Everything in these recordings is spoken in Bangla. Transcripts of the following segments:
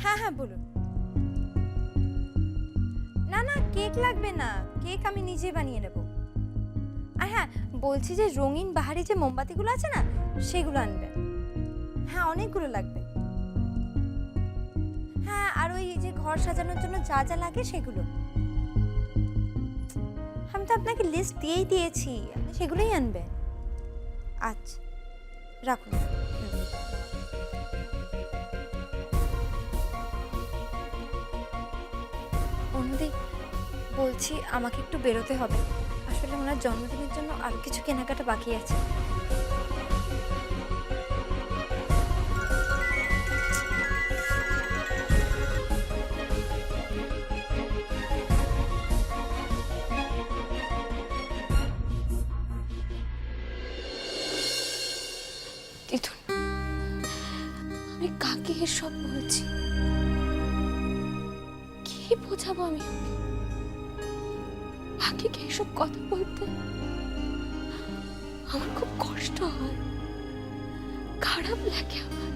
হ্যাঁ হ্যাঁ বলুন। না না কেক লাগবে না, কেক আমি নিজে বানিয়ে নেব। আর হ্যাঁ বলছি যে রঙিন বাহারি যে মোমবাতিগুলো আছে না সেগুলো আনবেন। হ্যাঁ অনেকগুলো লাগবে। হ্যাঁ আর ওই যে ঘর সাজানোর জন্য যা যা লাগে সেগুলো। আমি তো আপনাকে লিস্ট দিয়েই দিয়েছি, আপনি সেগুলোই আনবেন। আচ্ছা রাখুন। অনুদি বলছি আমাকে একটু বেরোতে হবে, আসলে ওনার জন্মদিনের জন্য আরো কিছু কেনাকাটা বাকি আছে। তিথুন, আমি কাকে এসব বলছি? কি বোঝাবো আমি? কাকে এসব কথা বলতে আমার খুব কষ্ট হয়, খারাপ লাগে আমার।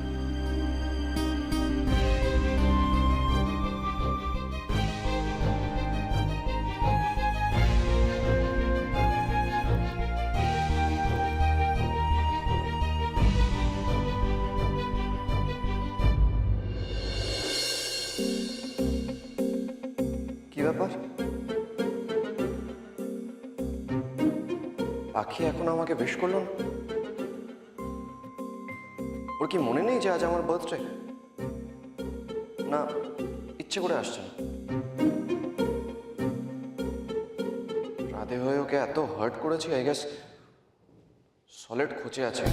কি ব্যাপার? পাখি এখনো আমাকে বেশ করলো না। ওর কি মনে নেই যে আজ আমার বার্থডে? না ইচ্ছে করে আসছে না। রাধে হয়ে ওকে এত হার্ট করেছি, আই গেস সলিড খোঁচে আছে।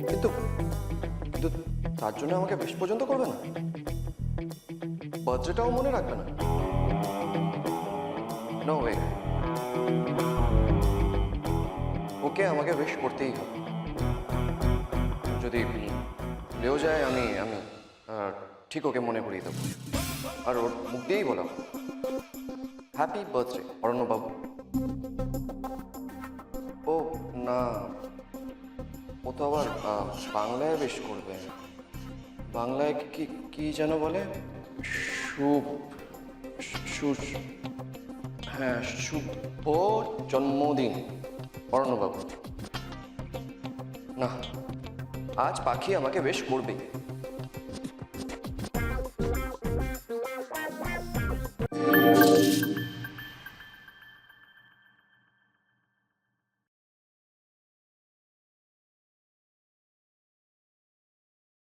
কিন্তু কিন্তু তার জন্য আমাকে বেশ পর্যন্ত করবে না, বার্থডেটাও মনে রাখবে না। নো ওয়ে, ওকে আমাকে বেশ করতেই হবে। যদি ভুলেও যায় আমি আমি ঠিক ওকে মনে করিয়ে দেবো, আর ওর মুখ দিয়েই বলা হ্যাপি বার্থডে অরণ্যবাবু। ও না, ও তো আবার বাংলায় বেশ করবে। বাংলায় কি কি যেন বলে? শুভ, হ্যাঁ শুভ জন্মদিন অরণ্যবাবু। না, আজ পাখি আমাকে বেশ করবে।